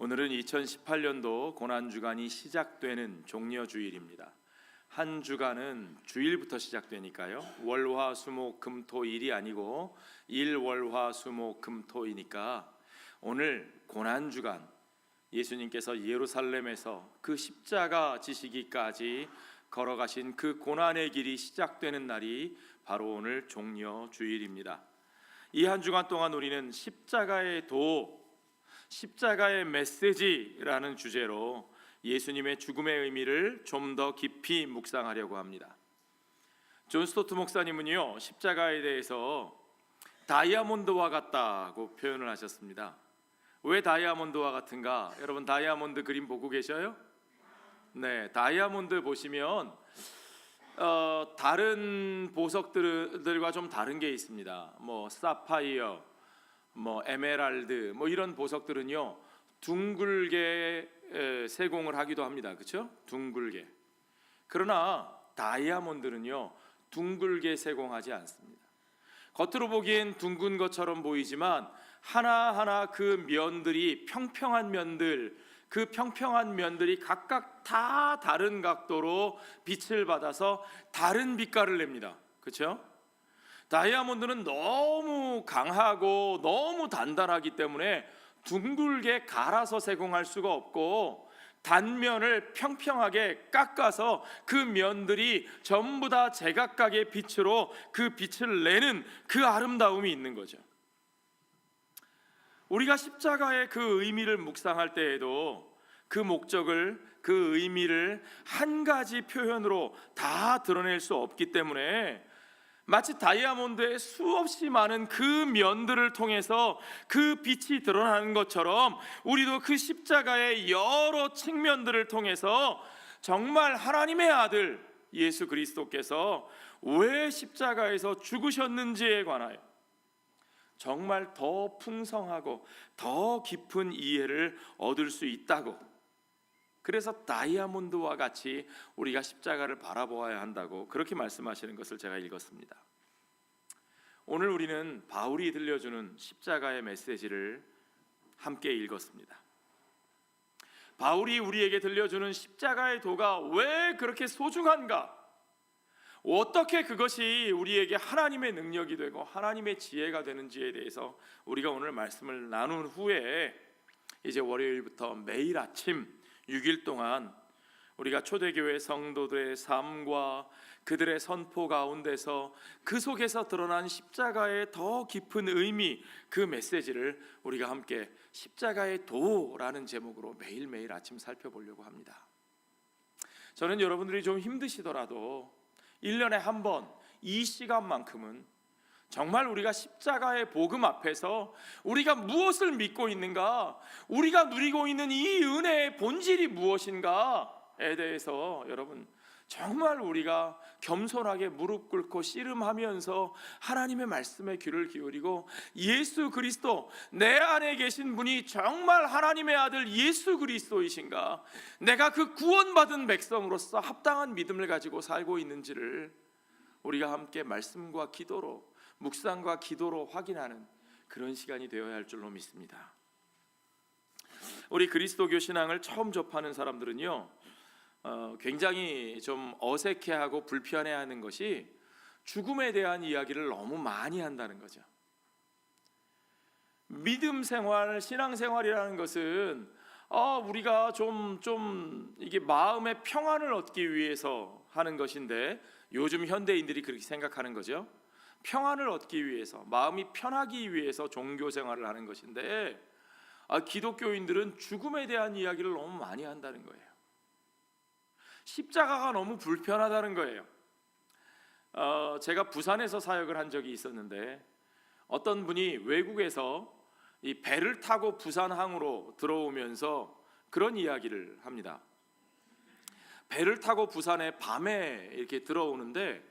오늘은 2018년도 고난주간이 시작되는 종려주일입니다. 한 주간은 주일부터 시작되니까요. 월화수목금토일이 아니고 일월화수목금토이니까 오늘 고난주간, 예수님께서 예루살렘에서 그 십자가 지시기까지 걸어가신 그 고난의 길이 시작되는 날이 바로 오늘 종려주일입니다. 이 한 주간 동안 우리는 십자가의 도, 십자가의 메시지라는 주제로 예수님의 죽음의 의미를 좀 더 깊이 묵상하려고 합니다. 존 스토트 목사님은요, 십자가에 대해서 다이아몬드와 같다고 표현을 하셨습니다. 왜 다이아몬드와 같은가? 여러분 다이아몬드 그림 보고 계셔요? 네, 다이아몬드 보시면 다른 보석들과 좀 다른 게 있습니다. 사파이어, 에메랄드, 이런 보석들은요 둥글게 세공을 하기도 합니다. 그렇죠? 둥글게. 그러나 다이아몬드는요 둥글게 세공하지 않습니다. 겉으로 보기엔 둥근 것처럼 보이지만 하나하나 그 면들이 평평한 면들, 그 평평한 면들이 각각 다 다른 각도로 빛을 받아서 다른 빛깔을 냅니다. 그렇죠? 다이아몬드는 너무 강하고 너무 단단하기 때문에 둥글게 갈아서 세공할 수가 없고, 단면을 평평하게 깎아서 그 면들이 전부 다 제각각의 빛으로 그 빛을 내는 그 아름다움이 있는 거죠. 우리가 십자가의 그 의미를 묵상할 때에도 그 목적을, 그 의미를 한 가지 표현으로 다 드러낼 수 없기 때문에 마치 다이아몬드의 수없이 많은 그 면들을 통해서 그 빛이 드러나는 것처럼 우리도 그 십자가의 여러 측면들을 통해서 정말 하나님의 아들 예수 그리스도께서 왜 십자가에서 죽으셨는지에 관하여 정말 더 풍성하고 더 깊은 이해를 얻을 수 있다고, 그래서 다이아몬드와 같이 우리가 십자가를 바라보아야 한다고 그렇게 말씀하시는 것을 제가 읽었습니다. 오늘 우리는 바울이 들려주는 십자가의 메시지를 함께 읽었습니다. 바울이 우리에게 들려주는 십자가의 도가 왜 그렇게 소중한가? 어떻게 그것이 우리에게 하나님의 능력이 되고 하나님의 지혜가 되는지에 대해서 우리가 오늘 말씀을 나눈 후에 이제 월요일부터 매일 아침 6일 동안 우리가 초대교회 성도들의 삶과 그들의 선포 가운데서 그 속에서 드러난 십자가의 더 깊은 의미, 그 메시지를 우리가 함께 십자가의 도라는 제목으로 매일매일 아침 살펴보려고 합니다. 저는 여러분들이 좀 힘드시더라도 1년에 한 번 이 시간만큼은 정말 우리가 십자가의 복음 앞에서 우리가 무엇을 믿고 있는가, 우리가 누리고 있는 이 은혜의 본질이 무엇인가에 대해서 여러분 정말 우리가 겸손하게 무릎 꿇고 씨름하면서 하나님의 말씀에 귀를 기울이고, 예수 그리스도, 내 안에 계신 분이 정말 하나님의 아들 예수 그리스도이신가, 내가 그 구원받은 백성으로서 합당한 믿음을 가지고 살고 있는지를 우리가 함께 말씀과 기도로, 묵상과 기도로 확인하는 그런 시간이 되어야 할 줄로 믿습니다. 우리 그리스도교 신앙을 처음 접하는 사람들은요 굉장히 좀 어색해하고 불편해하는 것이 죽음에 대한 이야기를 너무 많이 한다는 거죠. 믿음 생활, 신앙 생활이라는 것은 우리가 좀 이게 마음의 평안을 얻기 위해서 하는 것인데, 요즘 현대인들이 그렇게 생각하는 거죠. 평안을 얻기 위해서, 마음이 편하기 위해서 종교 생활을 하는 것인데, 기독교인들은 죽음에 대한 이야기를 너무 많이 한다는 거예요. 십자가가 너무 불편하다는 거예요. 제가 부산에서 사역을 한 적이 있었는데, 어떤 분이 외국에서 이 배를 타고 부산항으로 들어오면서 그런 이야기를 합니다. 배를 타고 부산에 밤에 이렇게 들어오는데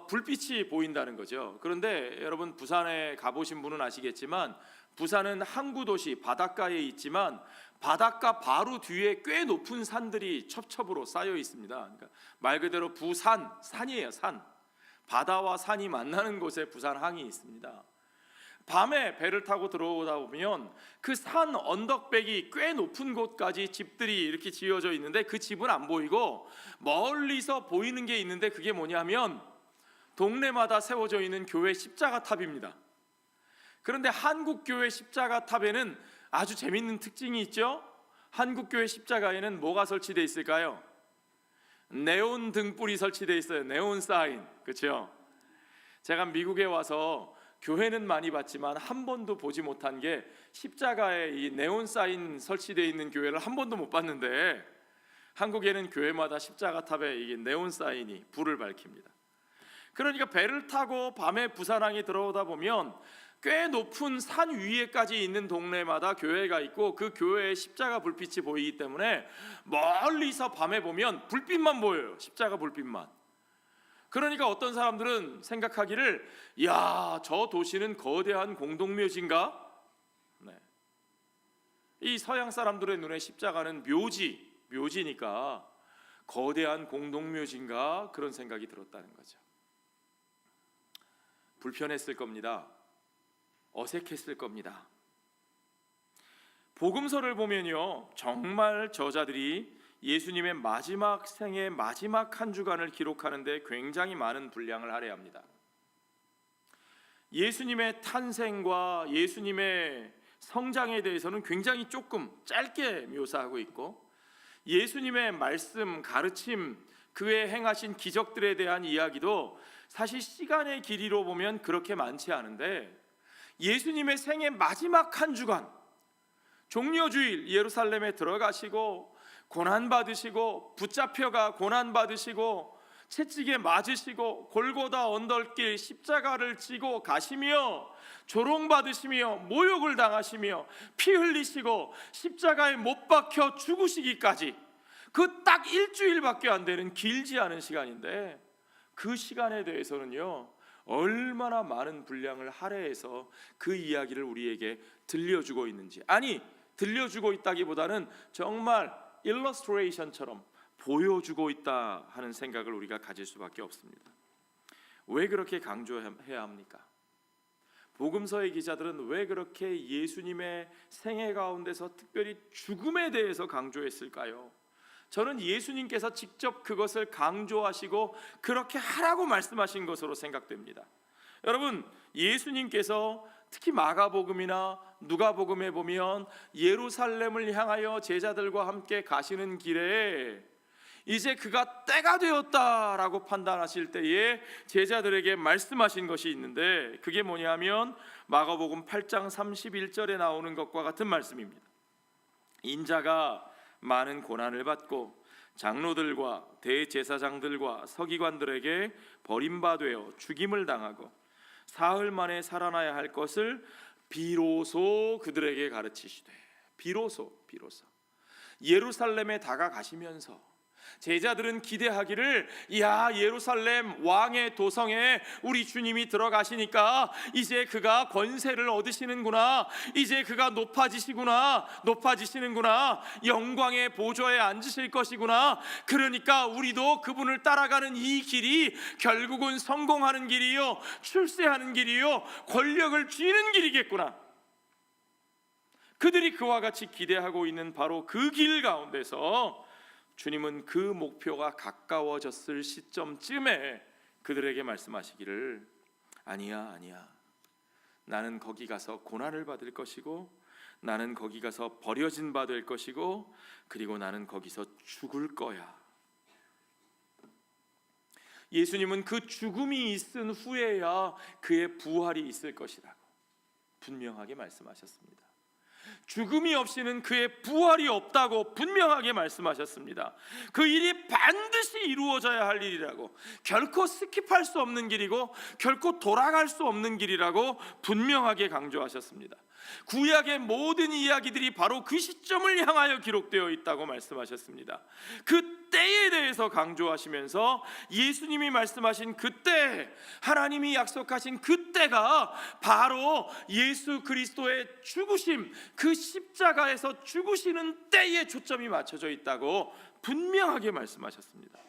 불빛이 보인다는 거죠. 그런데 여러분 부산에 가보신 분은 아시겠지만, 부산은 항구도시 바닷가에 있지만 바닷가 바로 뒤에 꽤 높은 산들이 첩첩으로 쌓여 있습니다. 그러니까 말 그대로 부산, 산이에요. 산. 바다와 산이 만나는 곳에 부산항이 있습니다. 밤에 배를 타고 들어오다 보면 그 산 언덕백이 꽤 높은 곳까지 집들이 이렇게 지어져 있는데 그 집은 안 보이고 멀리서 보이는 게 있는데 그게 뭐냐면 동네마다 세워져 있는 교회 십자가탑입니다. 그런데 한국교회 십자가탑에는 아주 재밌는 특징이 있죠. 한국교회 십자가에는 뭐가 설치되어 있을까요? 네온 등불이 설치되어 있어요. 네온 사인. 그렇죠? 제가 미국에 와서 교회는 많이 봤지만 한 번도 보지 못한 게 십자가에 이 네온 사인 설치되어 있는 교회를 한 번도 못 봤는데 한국에는 교회마다 십자가탑에 이 네온 사인이 불을 밝힙니다. 그러니까 배를 타고 밤에 부산항에 들어오다 보면 꽤 높은 산 위에까지 있는 동네마다 교회가 있고 그 교회에 십자가 불빛이 보이기 때문에 멀리서 밤에 보면 불빛만 보여요. 십자가 불빛만. 그러니까 어떤 사람들은 생각하기를 야, 저 도시는 거대한 공동묘지인가? 네. 이 서양 사람들의 눈에 십자가는 묘지니까 거대한 공동묘지인가? 그런 생각이 들었다는 거죠. 불편했을 겁니다. 어색했을 겁니다. 복음서를 보면요, 정말 저자들이 예수님의 마지막 생의 마지막 한 주간을 기록하는데 굉장히 많은 분량을 할애합니다. 예수님의 탄생과 예수님의 성장에 대해서는 굉장히 조금 짧게 묘사하고 있고 예수님의 말씀, 가르침, 그의 행하신 기적들에 대한 이야기도 사실 시간의 길이로 보면 그렇게 많지 않은데 예수님의 생의 마지막 한 주간 종려주일 예루살렘에 들어가시고 고난받으시고 붙잡혀가 고난받으시고 채찍에 맞으시고 골고다 언덕길 십자가를 지고 가시며 조롱받으시며 모욕을 당하시며 피 흘리시고 십자가에 못 박혀 죽으시기까지 그 딱 일주일밖에 안 되는 길지 않은 시간인데 그 시간에 대해서는요 얼마나 많은 분량을 할애해서 그 이야기를 우리에게 들려주고 있는지, 아니 들려주고 있다기보다는 정말 일러스트레이션처럼 보여주고 있다 하는 생각을 우리가 가질 수밖에 없습니다. 왜 그렇게 강조해야 합니까? 복음서의 기자들은 왜 그렇게 예수님의 생애 가운데서 특별히 죽음에 대해서 강조했을까요? 저는 예수님께서 직접 그것을 강조하시고 그렇게 하라고 말씀하신 것으로 생각됩니다. 여러분, 예수님께서 특히 마가복음이나 누가복음에 보면 예루살렘을 향하여 제자들과 함께 가시는 길에 이제 그가 때가 되었다라고 판단하실 때에 제자들에게 말씀하신 것이 있는데 그게 뭐냐면 마가복음 8장 31절에 나오는 것과 같은 말씀입니다. 인자가 많은 고난을 받고 장로들과 대제사장들과 서기관들에게 버림받아 죽임을 당하고 사흘 만에 살아나야 할 것을 비로소 그들에게 가르치시되 비로소 예루살렘에 다가가시면서 제자들은 기대하기를 야 예루살렘 왕의 도성에 우리 주님이 들어가시니까 이제 그가 권세를 얻으시는구나, 이제 그가 높아지시는구나, 영광의 보좌에 앉으실 것이구나, 그러니까 우리도 그분을 따라가는 이 길이 결국은 성공하는 길이요 출세하는 길이요 권력을 쥐는 길이겠구나. 그들이 그와 같이 기대하고 있는 바로 그 길 가운데서 주님은 그 목표가 가까워졌을 시점쯤에 그들에게 말씀하시기를 아니야 나는 거기 가서 고난을 받을 것이고 나는 거기 가서 버려진 바 될 것이고 그리고 나는 거기서 죽을 거야. 예수님은 그 죽음이 있은 후에야 그의 부활이 있을 것이라고 분명하게 말씀하셨습니다. 죽음이 없이는 그의 부활이 없다고 분명하게 말씀하셨습니다. 그 일이 반드시 이루어져야 할 일이라고, 결코 스킵할 수 없는 길이고 결코 돌아갈 수 없는 길이라고 분명하게 강조하셨습니다. 구약의 모든 이야기들이 바로 그 시점을 향하여 기록되어 있다고 말씀하셨습니다. 그 때에 대해서 강조하시면서 예수님이 말씀하신 그때, 하나님이 약속하신 그때가 바로 예수 그리스도의 죽으심, 그 십자가에서 죽으시는 때에 초점이 맞춰져 있다고 분명하게 말씀하셨습니다.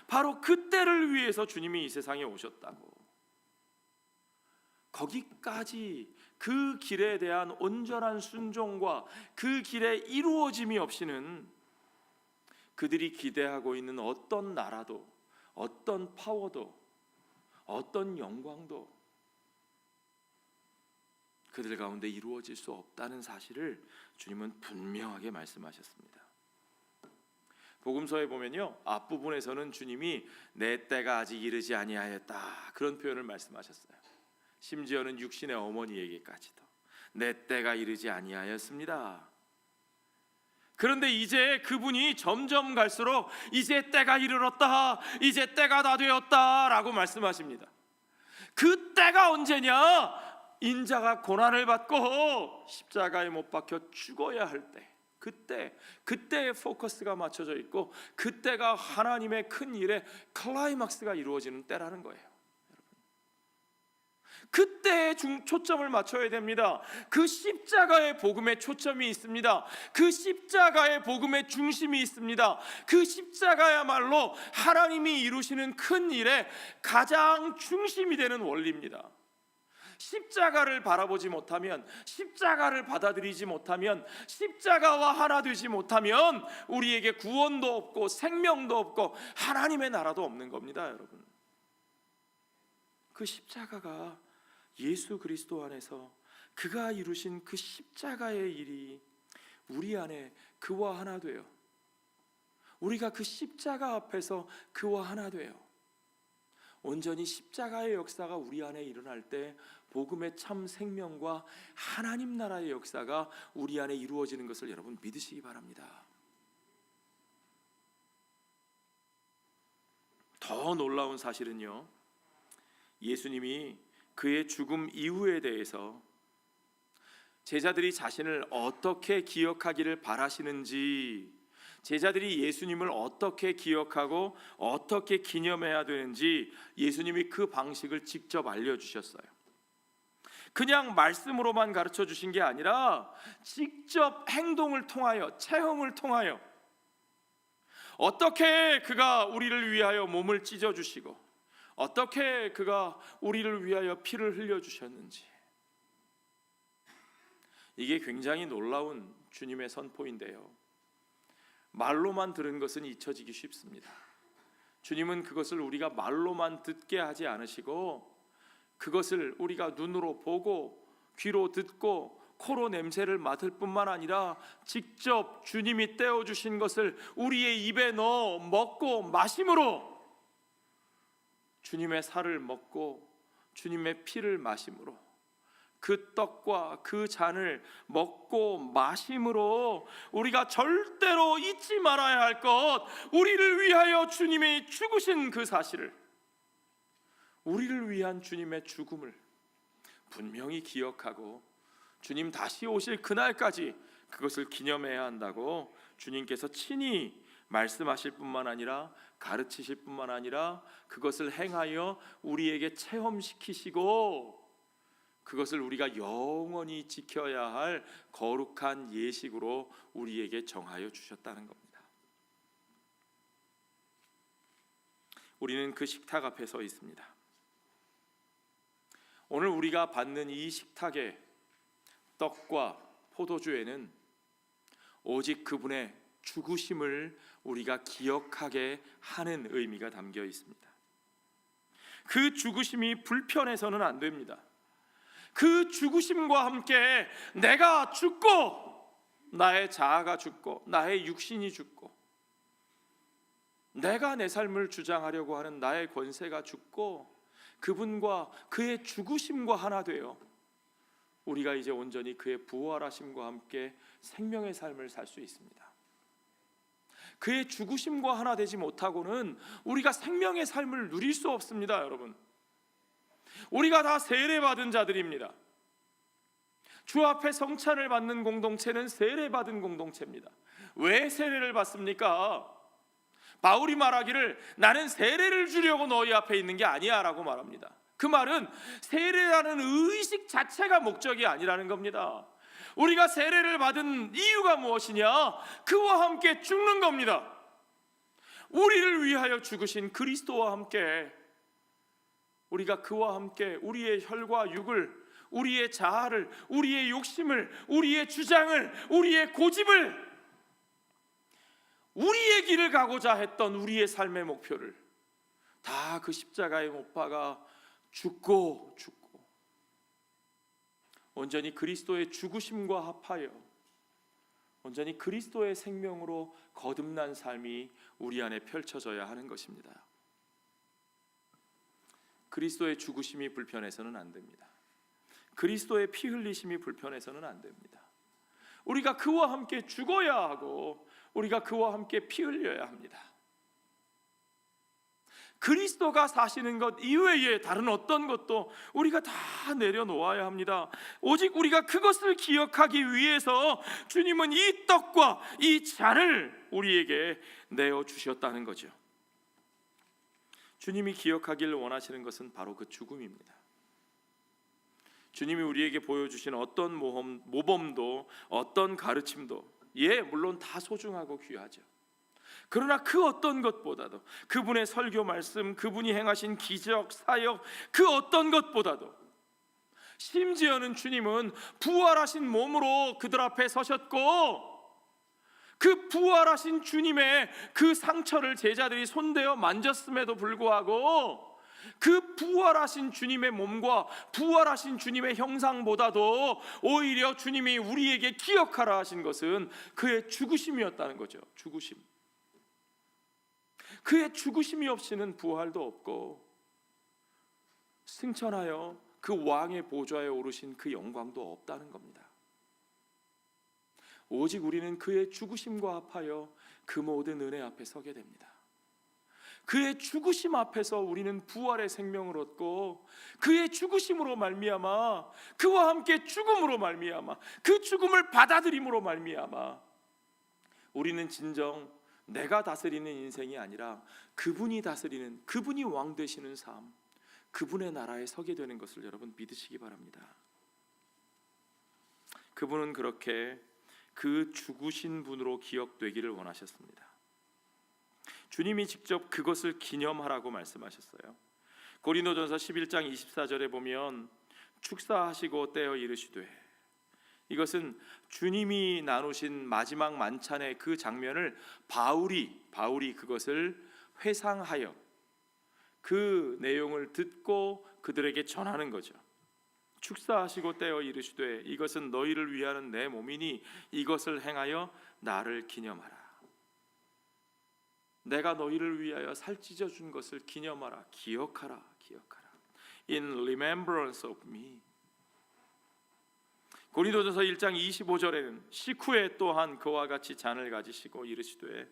바로 그때를 위해서 주님이 이 세상에 오셨다고. 거기까지 그 길에 대한 온전한 순종과 그 길의 이루어짐이 없이는 그들이 기대하고 있는 어떤 나라도, 어떤 파워도, 어떤 영광도 그들 가운데 이루어질 수 없다는 사실을 주님은 분명하게 말씀하셨습니다. 복음서에 보면요, 앞부분에서는 주님이 내 때가 아직 이르지 아니하였다 그런 표현을 말씀하셨어요. 심지어는 육신의 어머니에게까지도 내 때가 이르지 아니하였습니다. 그런데 이제 그분이 점점 갈수록 이제 때가 이르렀다, 이제 때가 다 되었다 라고 말씀하십니다. 그 때가 언제냐? 인자가 고난을 받고 십자가에 못 박혀 죽어야 할 때, 그때의 포커스가 맞춰져 있고 그때가 하나님의 큰 일의 클라이막스가 이루어지는 때라는 거예요. 그때에 초점을 맞춰야 됩니다. 그 십자가의 복음에 초점이 있습니다. 그 십자가의 복음의 중심이 있습니다. 그 십자가야말로 하나님이 이루시는 큰 일의 가장 중심이 되는 원리입니다. 십자가를 바라보지 못하면, 십자가를 받아들이지 못하면, 십자가와 하나 되지 못하면 우리에게 구원도 없고 생명도 없고 하나님의 나라도 없는 겁니다, 여러분. 그 십자가가 예수 그리스도 안에서 그가 이루신 그 십자가의 일이 우리 안에 그와 하나 돼요. 우리가 그 십자가 앞에서 그와 하나 돼요. 온전히 십자가의 역사가 우리 안에 일어날 때 복음의 참 생명과 하나님 나라의 역사가 우리 안에 이루어지는 것을 여러분 믿으시기 바랍니다. 더 놀라운 사실은요, 예수님이 그의 죽음 이후에 대해서 제자들이 자신을 어떻게 기억하기를 바라시는지, 제자들이 예수님을 어떻게 기억하고 어떻게 기념해야 되는지 예수님이 그 방식을 직접 알려주셨어요. 그냥 말씀으로만 가르쳐 주신 게 아니라 직접 행동을 통하여, 체험을 통하여 어떻게 그가 우리를 위하여 몸을 찢어주시고 어떻게 그가 우리를 위하여 피를 흘려주셨는지, 이게 굉장히 놀라운 주님의 선포인데요, 말로만 들은 것은 잊혀지기 쉽습니다. 주님은 그것을 우리가 말로만 듣게 하지 않으시고 그것을 우리가 눈으로 보고 귀로 듣고 코로 냄새를 맡을 뿐만 아니라 직접 주님이 떼어주신 것을 우리의 입에 넣어 먹고 마심으로, 주님의 살을 먹고 주님의 피를 마심으로, 그 떡과 그 잔을 먹고 마심으로 우리가 절대로 잊지 말아야 할 것, 우리를 위하여 주님이 죽으신 그 사실을, 우리를 위한 주님의 죽음을 분명히 기억하고 주님 다시 오실 그날까지 그것을 기념해야 한다고 주님께서 친히 말씀하실 뿐만 아니라 가르치실 뿐만 아니라 그것을 행하여 우리에게 체험시키시고 그것을 우리가 영원히 지켜야 할 거룩한 예식으로 우리에게 정하여 주셨다는 겁니다. 우리는 그 식탁 앞에 서 있습니다. 오늘 우리가 받는 이 식탁의 떡과 포도주에는 오직 그분의 죽으심을 우리가 기억하게 하는 의미가 담겨 있습니다. 그 죽으심이 불편해서는 안 됩니다. 그 죽으심과 함께 내가 죽고, 나의 자아가 죽고, 나의 육신이 죽고, 내가 내 삶을 주장하려고 하는 나의 권세가 죽고, 그분과 그의 죽으심과 하나 되어 우리가 이제 온전히 그의 부활하심과 함께 생명의 삶을 살 수 있습니다. 그의 죽으심과 하나 되지 못하고는 우리가 생명의 삶을 누릴 수 없습니다, 여러분. 우리가 다 세례받은 자들입니다. 주 앞에 성찬을 받는 공동체는 세례받은 공동체입니다. 왜 세례를 받습니까? 바울이 말하기를 나는 세례를 주려고 너희 앞에 있는 게 아니야 라고 말합니다. 그 말은 세례라는 의식 자체가 목적이 아니라는 겁니다. 우리가 세례를 받은 이유가 무엇이냐? 그와 함께 죽는 겁니다. 우리를 위하여 죽으신 그리스도와 함께 우리가 그와 함께 우리의 혈과 육을, 우리의 자아를, 우리의 욕심을, 우리의 주장을, 우리의 고집을, 우리의 길을 가고자 했던 우리의 삶의 목표를 다 그 십자가에 못 박아 죽고 온전히 그리스도의 죽으심과 합하여 온전히 그리스도의 생명으로 거듭난 삶이 우리 안에 펼쳐져야 하는 것입니다. 그리스도의 죽으심이 불편해서는 안 됩니다. 그리스도의 피 흘리심이 불편해서는 안 됩니다. 우리가 그와 함께 죽어야 하고 우리가 그와 함께 피 흘려야 합니다. 그리스도가 사시는 것 이외에 다른 어떤 것도 우리가 다 내려놓아야 합니다. 오직 우리가 그것을 기억하기 위해서 주님은 이 떡과 이 잔을 우리에게 내어주셨다는 거죠. 주님이 기억하기를 원하시는 것은 바로 그 죽음입니다. 주님이 우리에게 보여주신 어떤 모범도 어떤 가르침도 물론 다 소중하고 귀하죠. 그러나 그 어떤 것보다도 그분의 설교 말씀, 그분이 행하신 기적, 사역, 그 어떤 것보다도 심지어는 주님은 부활하신 몸으로 그들 앞에 서셨고 그 부활하신 주님의 그 상처를 제자들이 손대어 만졌음에도 불구하고 그 부활하신 주님의 몸과 부활하신 주님의 형상보다도 오히려 주님이 우리에게 기억하라 하신 것은 그의 죽으심이었다는 거죠. 죽으심. 그의 죽으심이 없이는 부활도 없고 승천하여 그 왕의 보좌에 오르신 그 영광도 없다는 겁니다. 오직 우리는 그의 죽으심과 합하여 그 모든 은혜 앞에 서게 됩니다. 그의 죽으심 앞에서 우리는 부활의 생명을 얻고 그의 죽으심으로 말미암아 그와 함께 죽음으로 말미암아 그 죽음을 받아들임으로 말미암아 우리는 진정 내가 다스리는 인생이 아니라 그분이 다스리는, 그분이 왕 되시는 삶, 그분의 나라에 서게 되는 것을 여러분 믿으시기 바랍니다. 그분은 그렇게 그 죽으신 분으로 기억되기를 원하셨습니다. 주님이 직접 그것을 기념하라고 말씀하셨어요. 고린도전서 11장 24절에 보면 축사하시고 떼어 이르시되, 이것은 주님이 나누신 마지막 만찬의 그 장면을 바울이 그것을 회상하여 그 내용을 듣고 그들에게 전하는 거죠. 축사하시고 떼어 이르시되 이것은 너희를 위하는 내 몸이니 이것을 행하여 나를 기념하라. 내가 너희를 위하여 살찢어 준 것을 기념하라. 기억하라. In remembrance of me. 고린도전서 1장 25절에는 식후에 또한 그와 같이 잔을 가지시고 이르시되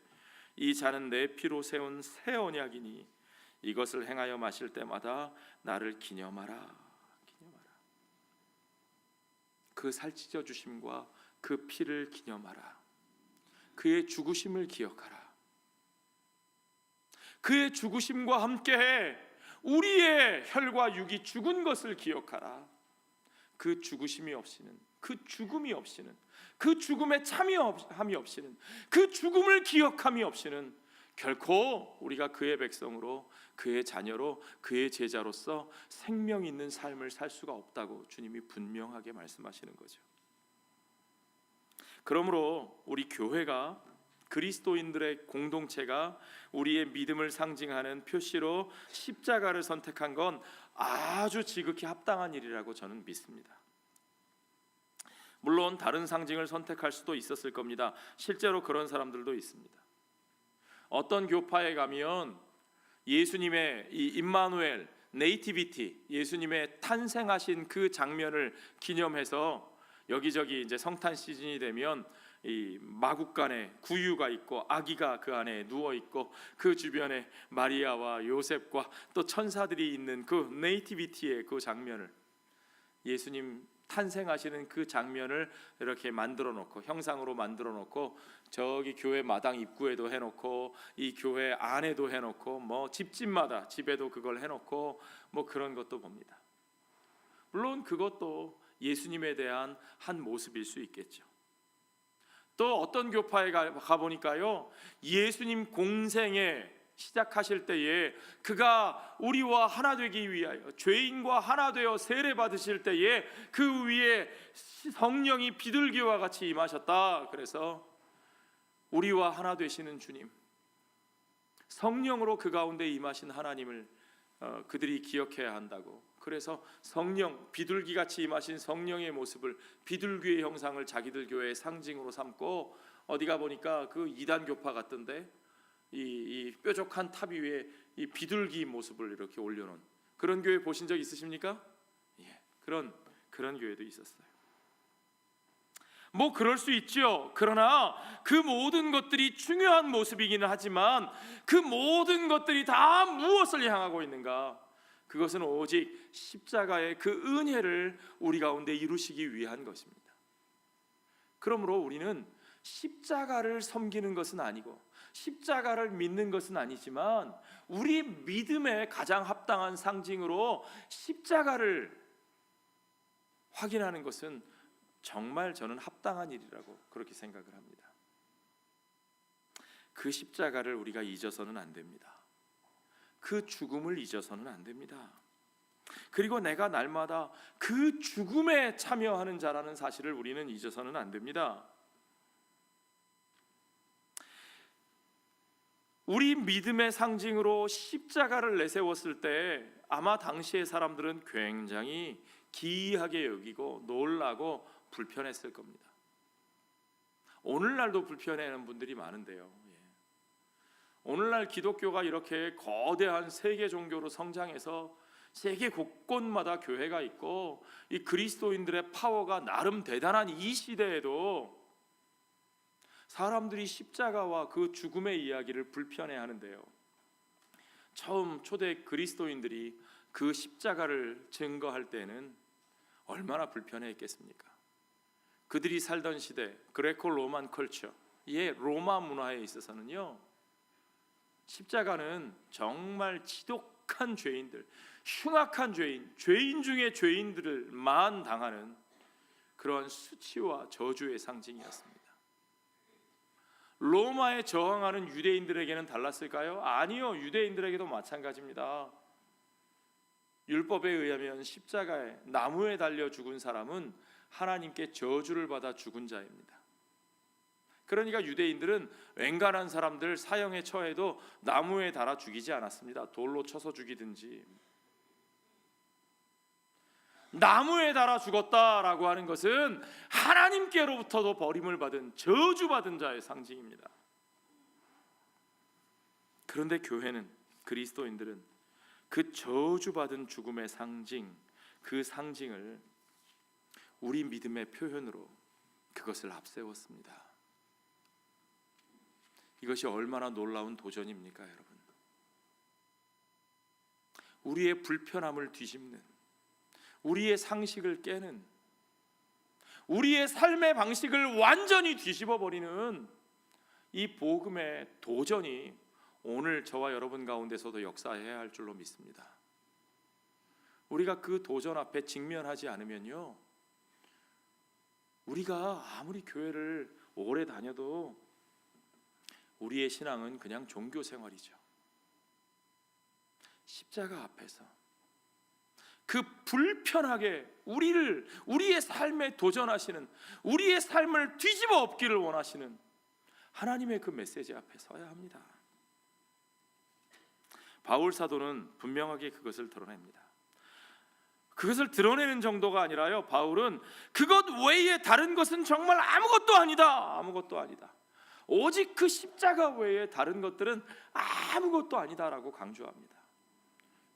이 잔은 내 피로 세운 새 언약이니 이것을 행하여 마실 때마다 나를 기념하라. 그 살찢어 주심과 그 피를 기념하라. 그의 죽으심을 기억하라. 그의 죽으심과 함께 우리의 혈과 육이 죽은 것을 기억하라. 그 죽으심이 없이는, 그 죽음이 없이는, 그 죽음의 참여함이 없이는, 그 죽음을 기억함이 없이는 결코 우리가 그의 백성으로, 그의 자녀로, 그의 제자로서 생명 있는 삶을 살 수가 없다고 주님이 분명하게 말씀하시는 거죠. 그러므로 우리 교회가, 그리스도인들의 공동체가 우리의 믿음을 상징하는 표시로 십자가를 선택한 건 아주 지극히 합당한 일이라고 저는 믿습니다. 물론 다른 상징을 선택할 수도 있었을 겁니다. 실제로 그런 사람들도 있습니다. 어떤 교파에 가면 예수님의 이 임마누엘 네이티비티, 예수님의 탄생하신 그 장면을 기념해서 여기저기 이제 성탄 시즌이 되면 이 마국간에 구유가 있고 아기가 그 안에 누워 있고 그 주변에 마리아와 요셉과 또 천사들이 있는 그 네이티비티의 그 장면을, 예수님 탄생하시는 그 장면을 이렇게 만들어 놓고, 형상으로 만들어 놓고 저기 교회 마당 입구에도 해놓고 이 교회 안에도 해놓고 뭐 집집마다 집에도 그걸 해놓고 뭐 그런 것도 봅니다. 물론 그것도 예수님에 대한 한 모습일 수 있겠죠. 또 어떤 교파에 가보니까요, 예수님 공생의 시작하실 때에 그가 우리와 하나 되기 위하여 죄인과 하나 되어 세례 받으실 때에 그 위에 성령이 비둘기와 같이 임하셨다. 그래서 우리와 하나 되시는 주님, 성령으로 그 가운데 임하신 하나님을 그들이 기억해야 한다고. 그래서 성령, 비둘기같이 임하신 성령의 모습을, 비둘기의 형상을 자기들 교회의 상징으로 삼고, 어디가 보니까 그 이단 교파 같던데 이 뾰족한 탑 위에 이 비둘기 모습을 이렇게 올려놓은 그런 교회 보신 적 있으십니까? 예, 그런 교회도 있었어요. 뭐 그럴 수 있죠. 그러나 그 모든 것들이 중요한 모습이기는 하지만 그 모든 것들이 다 무엇을 향하고 있는가? 그것은 오직 십자가의 그 은혜를 우리 가운데 이루시기 위한 것입니다. 그러므로 우리는 십자가를 섬기는 것은 아니고 십자가를 믿는 것은 아니지만 우리 믿음의 가장 합당한 상징으로 십자가를 확인하는 것은 정말 저는 합당한 일이라고 그렇게 생각을 합니다. 그 십자가를 우리가 잊어서는 안 됩니다. 그 죽음을 잊어서는 안 됩니다. 그리고 내가 날마다 그 죽음에 참여하는 자라는 사실을 우리는 잊어서는 안 됩니다. 우리 믿음의 상징으로 십자가를 내세웠을 때 아마 당시의 사람들은 굉장히 기이하게 여기고 놀라고 불편했을 겁니다. 오늘날도 불편해하는 분들이 많은데요. 오늘날 기독교가 이렇게 거대한 세계 종교로 성장해서 세계 곳곳마다 교회가 있고 이 그리스도인들의 파워가 나름 대단한 이 시대에도 사람들이 십자가와 그 죽음의 이야기를 불편해하는데요. 처음 초대 그리스도인들이 그 십자가를 증거할 때는 얼마나 불편해했겠습니까? 그들이 살던 시대 그레코 로만 컬처, 로마 문화에 있어서는요, 십자가는 정말 지독한 죄인들, 흉악한 죄인 중에 죄인들만 당하는 그런 수치와 저주의 상징이었습니다. 로마에 저항하는 유대인들에게는 달랐을까요? 아니요, 유대인들에게도 마찬가지입니다. 율법에 의하면 십자가에 나무에 달려 죽은 사람은 하나님께 저주를 받아 죽은 자입니다. 그러니까 유대인들은 웬간한 사람들 사형에 처해도 나무에 달아 죽이지 않았습니다. 돌로 쳐서 죽이든지. 나무에 달아 죽었다라고 하는 것은 하나님께로부터도 버림을 받은 저주받은 자의 상징입니다. 그런데 교회는, 그리스도인들은 그 저주받은 죽음의 상징, 그 상징을 우리 믿음의 표현으로 그것을 앞세웠습니다. 이것이 얼마나 놀라운 도전입니까, 여러분? 우리의 불편함을 뒤집는, 우리의 상식을 깨는, 우리의 삶의 방식을 완전히 뒤집어버리는 이 복음의 도전이 오늘 저와 여러분 가운데서도 역사해야 할 줄로 믿습니다. 우리가 그 도전 앞에 직면하지 않으면요, 우리가 아무리 교회를 오래 다녀도 우리의 신앙은 그냥 종교 생활이죠. 십자가 앞에서 그 불편하게 우리의 삶에 도전하시는, 우리의 삶을 뒤집어 엎기를 원하시는 하나님의 그 메시지 앞에 서야 합니다. 바울 사도는 분명하게 그것을 드러냅니다. 그것을 드러내는 정도가 아니라요, 바울은 그것 외에 다른 것은 정말 아무것도 아니다, 아무것도 아니다, 오직 그 십자가 외에 다른 것들은 아무것도 아니다라고 강조합니다.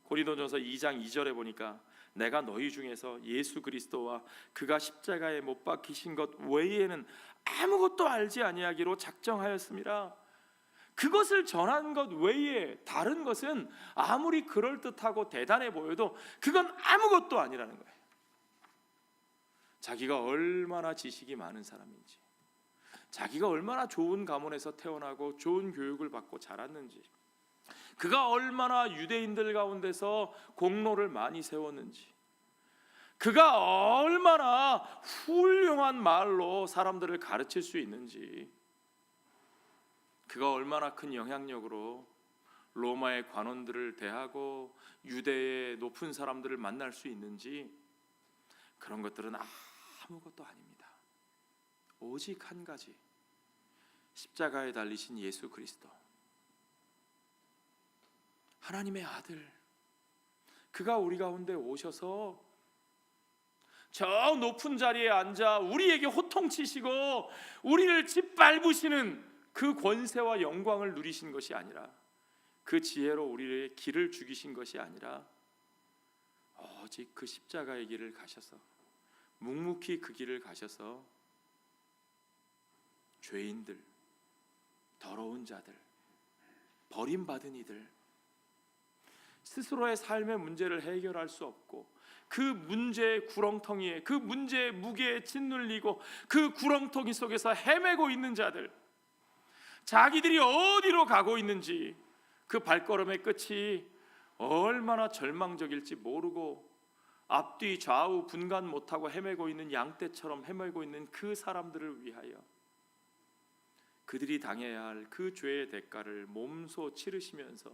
고린도전서 2장 2절에 보니까 내가 너희 중에서 예수 그리스도와 그가 십자가에 못 박히신 것 외에는 아무것도 알지 아니하기로 작정하였습니다. 그것을 전한 것 외에 다른 것은 아무리 그럴듯하고 대단해 보여도 그건 아무것도 아니라는 거예요. 자기가 얼마나 지식이 많은 사람인지, 자기가 얼마나 좋은 가문에서 태어나고 좋은 교육을 받고 자랐는지, 그가 얼마나 유대인들 가운데서 공로를 많이 세웠는지, 그가 얼마나 훌륭한 말로 사람들을 가르칠 수 있는지, 그가 얼마나 큰 영향력으로 로마의 관원들을 대하고 유대의 높은 사람들을 만날 수 있는지, 그런 것들은 아무것도 아닙니다. 오직 한 가지, 십자가에 달리신 예수 그리스도, 하나님의 아들, 그가 우리 가운데 오셔서 저 높은 자리에 앉아 우리에게 호통치시고 우리를 짓밟으시는 그 권세와 영광을 누리신 것이 아니라, 그 지혜로 우리의 길을 죽이신 것이 아니라, 오직 그 십자가의 길을 가셔서, 묵묵히 그 길을 가셔서 죄인들, 더러운 자들, 버림받은 이들, 스스로의 삶의 문제를 해결할 수 없고 그 문제의 구렁텅이에, 그 문제의 무게에 짓눌리고 그 구렁텅이 속에서 헤매고 있는 자들, 자기들이 어디로 가고 있는지, 그 발걸음의 끝이 얼마나 절망적일지 모르고 앞뒤 좌우 분간 못하고 헤매고 있는 양떼처럼 헤매고 있는 그 사람들을 위하여 그들이 당해야 할 그 죄의 대가를 몸소 치르시면서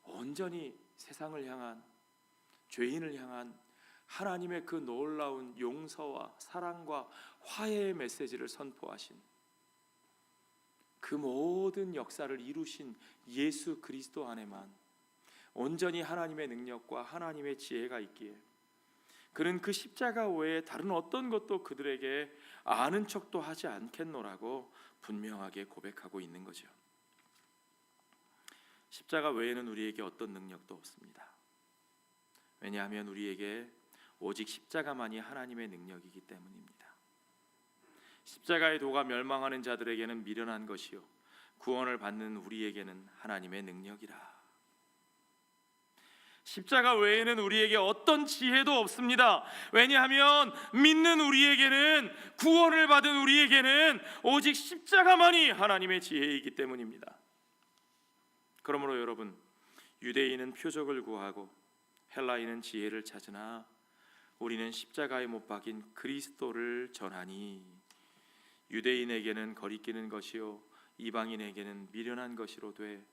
온전히 세상을 향한, 죄인을 향한 하나님의 그 놀라운 용서와 사랑과 화해의 메시지를 선포하신, 그 모든 역사를 이루신 예수 그리스도 안에만 온전히 하나님의 능력과 하나님의 지혜가 있기에, 그는 그 십자가 외에 다른 어떤 것도 그들에게 아는 척도 하지 않겠노라고 분명하게 고백하고 있는 거죠. 십자가 외에는 우리에게 어떤 능력도 없습니다. 왜냐하면 우리에게 오직 십자가만이 하나님의 능력이기 때문입니다. 십자가의 도가 멸망하는 자들에게는 미련한 것이요 구원을 받는 우리에게는 하나님의 능력이라. 십자가 외에는 우리에게 어떤 지혜도 없습니다. 왜냐하면 믿는 우리에게는, 구원을 받은 우리에게는 오직 십자가만이 하나님의 지혜이기 때문입니다. 그러므로 여러분, 유대인은 표적을 구하고 헬라인은 지혜를 찾으나 우리는 십자가에 못 박인 그리스도를 전하니, 유대인에게는 거리끼는 것이요 이방인에게는 미련한 것이로되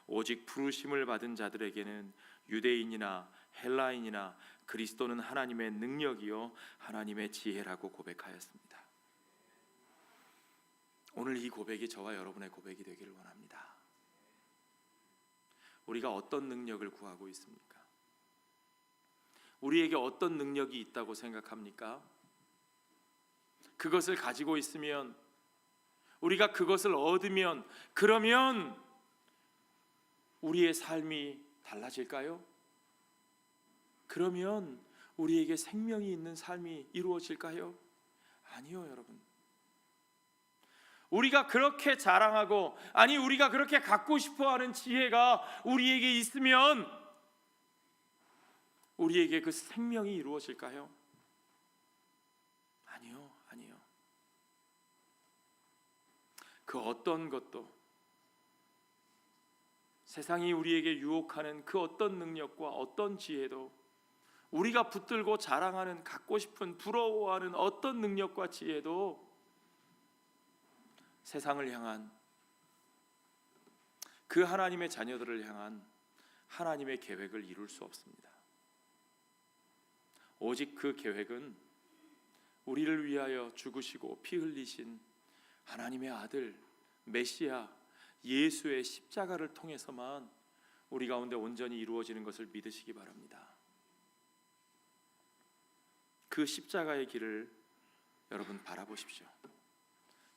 오직 부르심을 받은 자들에게는 유대인이나 헬라인이나 그리스도는 하나님의 능력이요 하나님의 지혜라고 고백하였습니다. 오늘 이 고백이 저와 여러분의 고백이 되기를 원합니다. 우리가 어떤 능력을 구하고 있습니까? 우리에게 어떤 능력이 있다고 생각합니까? 그것을 가지고 있으면, 우리가 그것을 얻으면, 그러면 우리의 삶이 달라질까요? 그러면 우리에게 생명이 있는 삶이 이루어질까요? 아니요, 여러분. 우리가 그렇게 자랑하고, 아니 우리가 그렇게 갖고 싶어하는 지혜가 우리에게 있으면 우리에게 그 생명이 이루어질까요? 아니요, 아니요. 그 어떤 것도, 세상이 우리에게 유혹하는 그 어떤 능력과 어떤 지혜도, 우리가 붙들고 자랑하는, 갖고 싶은, 부러워하는 어떤 능력과 지혜도 세상을 향한, 그 하나님의 자녀들을 향한 하나님의 계획을 이룰 수 없습니다. 오직 그 계획은 우리를 위하여 죽으시고 피 흘리신 하나님의 아들 메시아 예수의 십자가를 통해서만 우리 가운데 온전히 이루어지는 것을 믿으시기 바랍니다. 그 십자가의 길을 여러분 바라보십시오.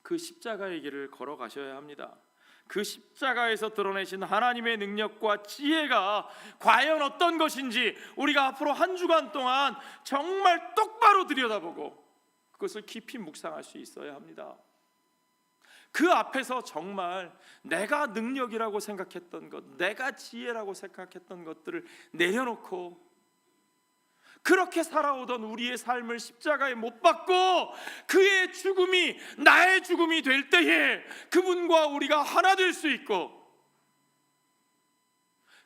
그 십자가의 길을 걸어가셔야 합니다. 그 십자가에서 드러내신 하나님의 능력과 지혜가 과연 어떤 것인지 우리가 앞으로 한 주간 동안 정말 똑바로 들여다보고 그것을 깊이 묵상할 수 있어야 합니다. 그 앞에서 정말 내가 능력이라고 생각했던 것, 내가 지혜라고 생각했던 것들을 내려놓고 그렇게 살아오던 우리의 삶을 십자가에 못 박고 그의 죽음이 나의 죽음이 될 때에 그분과 우리가 하나 될 수 있고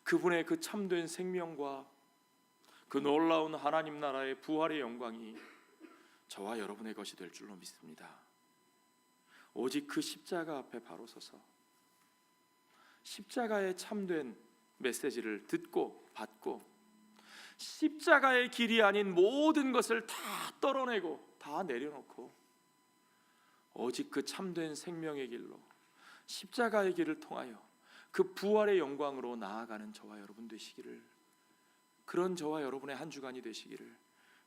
그분의 그 참된 생명과 그 놀라운 하나님 나라의 부활의 영광이 저와 여러분의 것이 될 줄로 믿습니다. 오직 그 십자가 앞에 바로 서서 십자가의 참된 메시지를 듣고 받고 십자가의 길이 아닌 모든 것을 다 떨어내고 다 내려놓고 오직 그 참된 생명의 길로 십자가의 길을 통하여 그 부활의 영광으로 나아가는 저와 여러분 되시기를, 그런 저와 여러분의 한 주간이 되시기를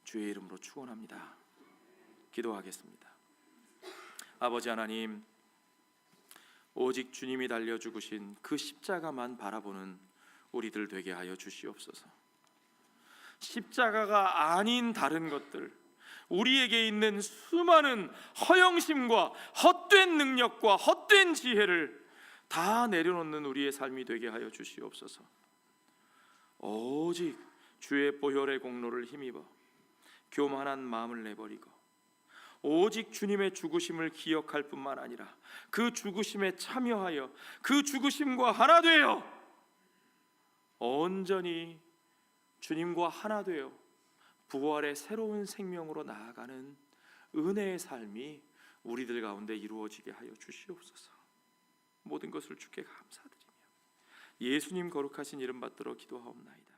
주의 이름으로 축원합니다. 기도하겠습니다. 아버지 하나님, 오직 주님이 달려 죽으신 그 십자가만 바라보는 우리들 되게 하여 주시옵소서. 십자가가 아닌 다른 것들, 우리에게 있는 수많은 허영심과 헛된 능력과 헛된 지혜를 다 내려놓는 우리의 삶이 되게 하여 주시옵소서. 오직 주의 보혈의 공로를 힘입어 교만한 마음을 내버리고 오직 주님의 죽으심을 기억할 뿐만 아니라 그 죽으심에 참여하여 그 죽으심과 하나 되어 온전히 주님과 하나 되어 부활의 새로운 생명으로 나아가는 은혜의 삶이 우리들 가운데 이루어지게 하여 주시옵소서. 모든 것을 주께 감사드리며 예수님 거룩하신 이름 받들어 기도하옵나이다.